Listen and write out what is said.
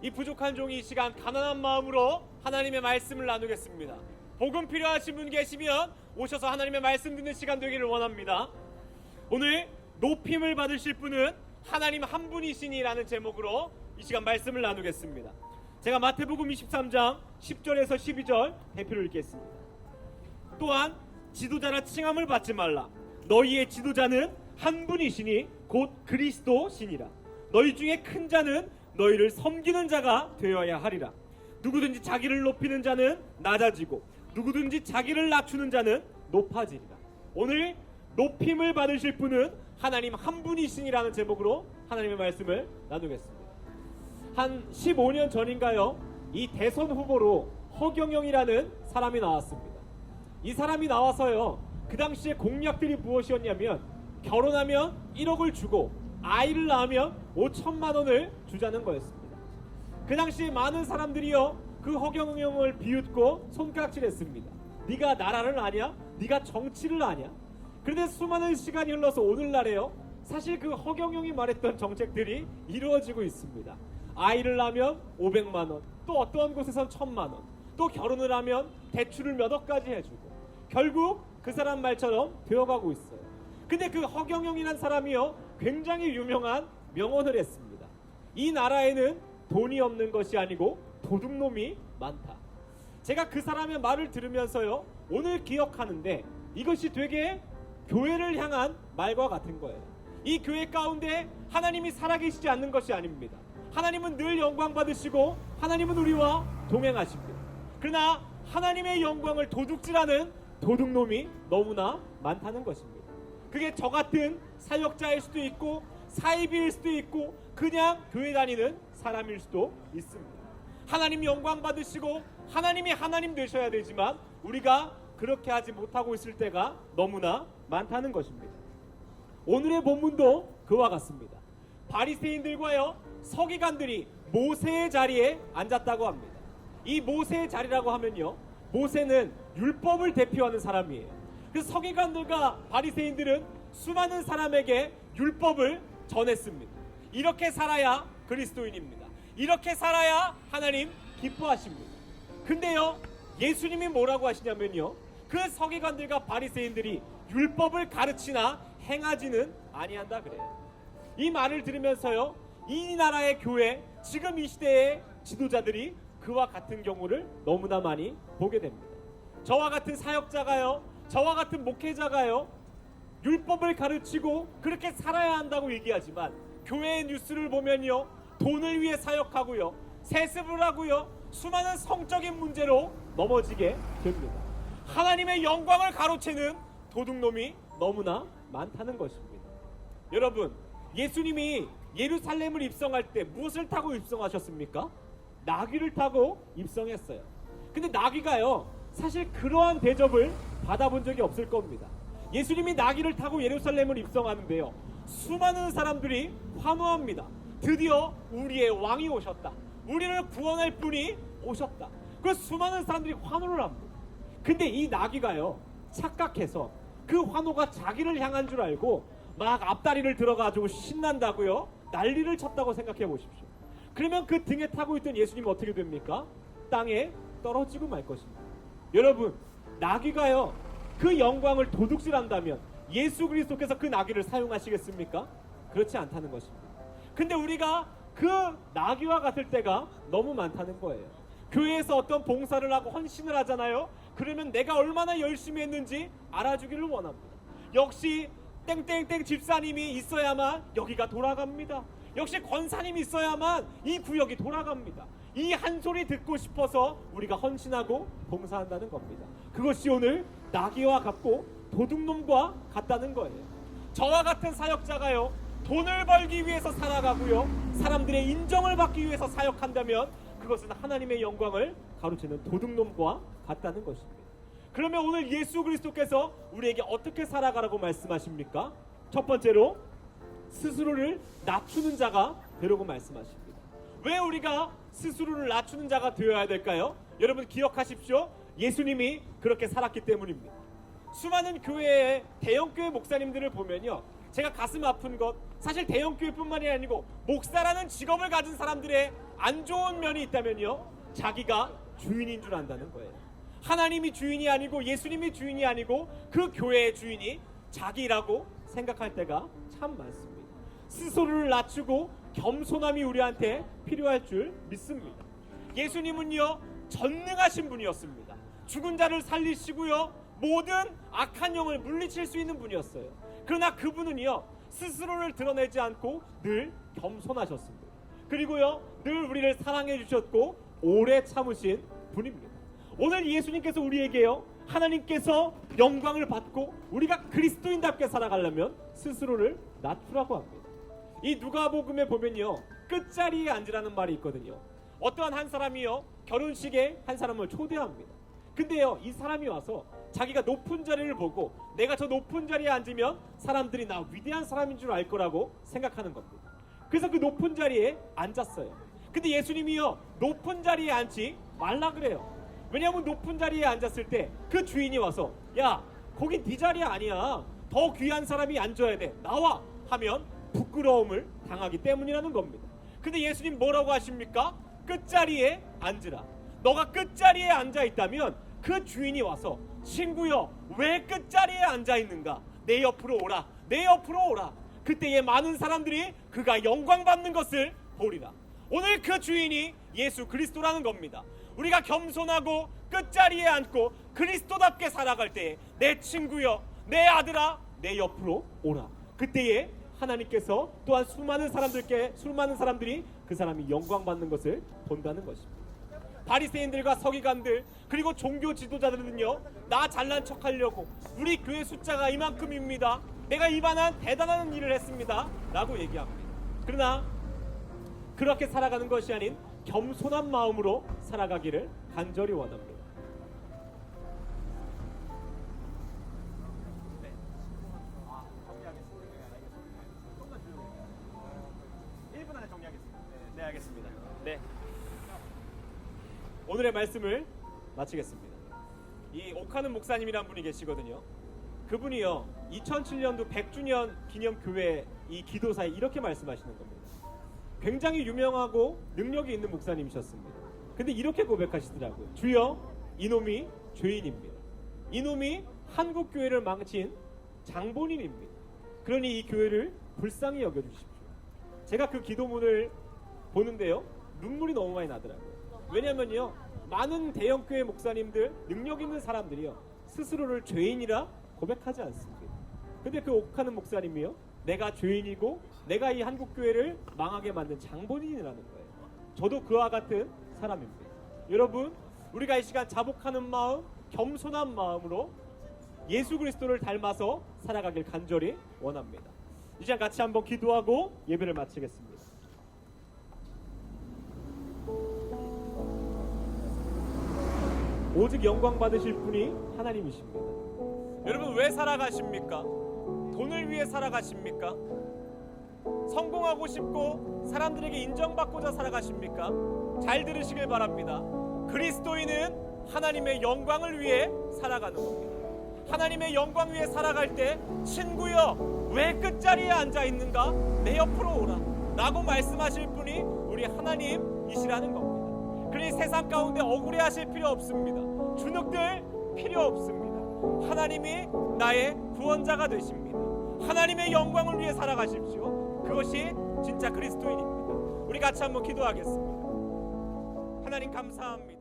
이 부족한 종이 이 시간 가난한 마음으로 하나님의 말씀을 나누겠습니다. 복음 필요하신 분 계시면 오셔서 하나님의 말씀 듣는 시간 되기를 원합니다. 오늘 높임을 받으실 분은 하나님 한 분이시니라는 제목으로 이 시간 말씀을 나누겠습니다. 제가 마태복음 23장 10절에서 12절 대표를 읽겠습니다. 또한 지도자라 칭함을 받지 말라. 너희의 지도자는 한 분이시니 곧 그리스도시니라. 너희 중에 큰 자는 너희를 섬기는 자가 되어야 하리라. 누구든지 자기를 높이는 자는 낮아지고 누구든지 자기를 낮추는 자는 높아지리라. 오늘 높임을 받으실 분은 하나님 한 분이시니라는 제목으로 하나님의 말씀을 나누겠습니다. 한 15년 전인가요? 이 대선 후보로 허경영이라는 사람이 나왔습니다. 이 사람이 나와서요, 그 당시에 공약들이 무엇이었냐면 결혼하면 1억을 주고 아이를 낳으면 5천만 원을 주자는 거였습니다. 그 당시에 많은 사람들이요, 그 허경영을 비웃고 손가락질했습니다. 네가 나라를 아냐? 네가 정치를 아냐? 그런데 수많은 시간이 흘러서 오늘날에요, 사실 그 허경영이 말했던 정책들이 이루어지고 있습니다. 아이를 낳으면 500만 원, 또 어떠한 곳에선 1000만 원, 또 결혼을 하면 대출을 몇 억까지 해주고 결국 그 사람 말처럼 되어가고 있어요. 근데 그 허경영이란 사람이요, 굉장히 유명한 명언을 했습니다. 이 나라에는 돈이 없는 것이 아니고 도둑놈이 많다. 제가 그 사람의 말을 들으면서요, 오늘 기억하는데 이것이 되게 교회를 향한 말과 같은 거예요. 이 교회 가운데 하나님이 살아계시지 않는 것이 아닙니다. 하나님은 늘 영광 받으시고 하나님은 우리와 동행하십니다. 그러나 하나님의 영광을 도둑질하는 도둑놈이 너무나 많다는 것입니다. 그게 저 같은 사역자일 수도 있고 사이비일 수도 있고 그냥 교회 다니는 사람일 수도 있습니다. 하나님 영광 받으시고 하나님이 하나님 되셔야 되지만 우리가 그렇게 하지 못하고 있을 때가 너무나 많다는 것입니다. 오늘의 본문도 그와 같습니다. 바리새인들과요, 서기관들이 모세의 자리에 앉았다고 합니다. 이 모세의 자리라고 하면요, 모세는 율법을 대표하는 사람이에요. 그래서 서기관들과 바리새인들은 수많은 사람에게 율법을 전했습니다. 이렇게 살아야 그리스도인입니다. 이렇게 살아야 하나님 기뻐하십니다. 근데요, 예수님이 뭐라고 하시냐면요, 그 서기관들과 바리새인들이 율법을 가르치나 행하지는 아니한다 그래요. 이 말을 들으면서요, 이 나라의 교회, 지금 이 시대의 지도자들이 그와 같은 경우를 너무나 많이 보게 됩니다. 저와 같은 사역자가요, 저와 같은 목회자가요, 율법을 가르치고 그렇게 살아야 한다고 얘기하지만 교회의 뉴스를 보면요, 돈을 위해 사역하고요, 세습을 하고요, 수많은 성적인 문제로 넘어지게 됩니다. 하나님의 영광을 가로채는 도둑놈이 너무나 많다는 것입니다. 여러분, 예수님이 예루살렘을 입성할 때 무엇을 타고 입성하셨습니까? 나귀를 타고 입성했어요. 근데 나귀가요, 사실 그러한 대접을 받아본 적이 없을 겁니다. 예수님이 나귀를 타고 예루살렘을 입성하는데요, 수많은 사람들이 환호합니다. 드디어 우리의 왕이 오셨다. 우리를 구원할 분이 오셨다. 그래서 수많은 사람들이 환호를 합니다. 근데 이 나귀가요, 착각해서 그 환호가 자기를 향한 줄 알고 막 앞다리를 들어가지고 신난다고요, 난리를 쳤다고 생각해 보십시오. 그러면 그 등에 타고 있던 예수님은 어떻게 됩니까? 땅에 떨어지고 말 것입니다. 여러분, 나귀가요, 그 영광을 도둑질한다면 예수 그리스도께서 그 나귀를 사용하시겠습니까? 그렇지 않다는 것입니다. 근데 우리가 그 나귀와 같을 때가 너무 많다는 거예요. 교회에서 어떤 봉사를 하고 헌신을 하잖아요. 그러면 내가 얼마나 열심히 했는지 알아주기를 원합니다. 역시 땡땡땡 집사님이 있어야만 여기가 돌아갑니다. 역시 권사님이 있어야만 이 구역이 돌아갑니다. 이 한 소리 듣고 싶어서 우리가 헌신하고 봉사한다는 겁니다. 그것이 오늘 나귀와 같고 도둑놈과 같다는 거예요. 저와 같은 사역자가요, 돈을 벌기 위해서 살아가고요, 사람들의 인정을 받기 위해서 사역한다면 그것은 하나님의 영광을 가로채는 도둑놈과 같다는 것입니다. 그러면 오늘 예수 그리스도께서 우리에게 어떻게 살아가라고 말씀하십니까? 첫 번째로 스스로를 낮추는 자가 되라고 말씀하십니다. 왜 우리가 스스로를 낮추는 자가 되어야 될까요? 여러분 기억하십시오. 예수님이 그렇게 살았기 때문입니다. 수많은 교회의 대형교회 목사님들을 보면요, 제가 가슴 아픈 것, 사실 대형교회뿐만이 아니고 목사라는 직업을 가진 사람들의 안 좋은 면이 있다면요, 자기가 주인인 줄 안다는 거예요. 하나님이 주인이 아니고 예수님이 주인이 아니고 그 교회의 주인이 자기라고 생각할 때가 참 많습니다. 스스로를 낮추고 겸손함이 우리한테 필요할 줄 믿습니다. 예수님은요, 전능하신 분이었습니다. 죽은 자를 살리시고요, 모든 악한 영을 물리칠 수 있는 분이었어요. 그러나 그분은요, 스스로를 드러내지 않고 늘 겸손하셨습니다. 그리고요, 늘 우리를 사랑해 주셨고 오래 참으신 분입니다. 오늘 예수님께서 우리에게요, 하나님께서 영광을 받고 우리가 그리스도인답게 살아가려면 스스로를 낮추라고 합니다. 이 누가복음에 보면요, 끝자리에 앉으라는 말이 있거든요. 어떠한 한 사람이요, 결혼식에 한 사람을 초대합니다. 근데요, 이 사람이 와서 자기가 높은 자리를 보고 내가 저 높은 자리에 앉으면 사람들이 나 위대한 사람인 줄 알 거라고 생각하는 겁니다. 그래서 그 높은 자리에 앉았어요. 근데 예수님이요, 높은 자리에 앉지 말라 그래요. 왜냐하면 높은 자리에 앉았을 때 그 주인이 와서 야, 거긴 네 자리 아니야, 더 귀한 사람이 앉아야 돼, 나와 하면 부끄러움을 당하기 때문이라는 겁니다. 근데 예수님 뭐라고 하십니까? 끝자리에 앉으라. 너가 끝자리에 앉아있다면 그 주인이 와서 친구여, 왜 끝자리에 앉아있는가? 내 옆으로 오라, 내 옆으로 오라. 그때에 많은 사람들이 그가 영광 받는 것을 보리라. 오늘 그 주인이 예수 그리스도라는 겁니다. 우리가 겸손하고 끝자리에 앉고 그리스도답게 살아갈 때에 내 친구여, 내 아들아, 내 옆으로 오라. 그때에 하나님께서 또한 수많은 사람들이 그 사람이 영광 받는 것을 본다는 것입니다. 바리새인들과 서기관들 그리고 종교 지도자들은요, 나 잘난 척하려고 우리 교회 숫자가 이만큼입니다, 내가 이만한 대단한 일을 했습니다 라고 얘기합니다. 그러나 그렇게 살아가는 것이 아닌 겸손한 마음으로 살아가기를 간절히 원합니다. 네, 알겠습니다. 네. 오늘의 말씀을 마치겠습니다. 이 오카는 목사님이란 분이 계시거든요. 그분이요, 2007년도 100주년 기념 교회 이 기도사에 이렇게 말씀하시는 겁니다. 굉장히 유명하고 능력이 있는 목사님이셨습니다. 근데 이렇게 고백하시더라고요. 주여, 이놈이 죄인입니다. 이놈이 한국 교회를 망친 장본인입니다. 그러니 이 교회를 불쌍히 여겨주십시오. 제가 그 기도문을 보는데요, 눈물이 너무 많이 나더라고요. 왜냐면요, 많은 대형교회 목사님들, 능력 있는 사람들이요, 스스로를 죄인이라 고백하지 않습니다. 근데 그 옥하는 목사님이요, 내가 죄인이고 내가 이 한국교회를 망하게 만든 장본인이라는 거예요. 저도 그와 같은 사람입니다. 여러분, 우리가 이 시간 자복하는 마음, 겸손한 마음으로 예수 그리스도를 닮아서 살아가길 간절히 원합니다. 이 시간 같이 한번 기도하고 예배를 마치겠습니다. 오직 영광 받으실 분이 하나님이십니다. 여러분, 왜 살아가십니까? 돈을 위해 살아가십니까? 성공하고 싶고 사람들에게 인정받고자 살아가십니까? 잘 들으시길 바랍니다. 그리스도인은 하나님의 영광을 위해 살아가는 겁니다. 하나님의 영광 위해 살아갈 때 친구여, 왜 끝자리에 앉아있는가? 내 옆으로 오라 라고 말씀하실 분이 우리 하나님이시라는 겁니다. 그러니 세상 가운데 억울해하실 필요 없습니다. 주눅들 필요 없습니다. 하나님이 나의 구원자가 되십니다. 하나님의 영광을 위해 살아가십시오. 그것이 진짜 그리스도인입니다. 우리 같이 한번 기도하겠습니다. 하나님 감사합니다.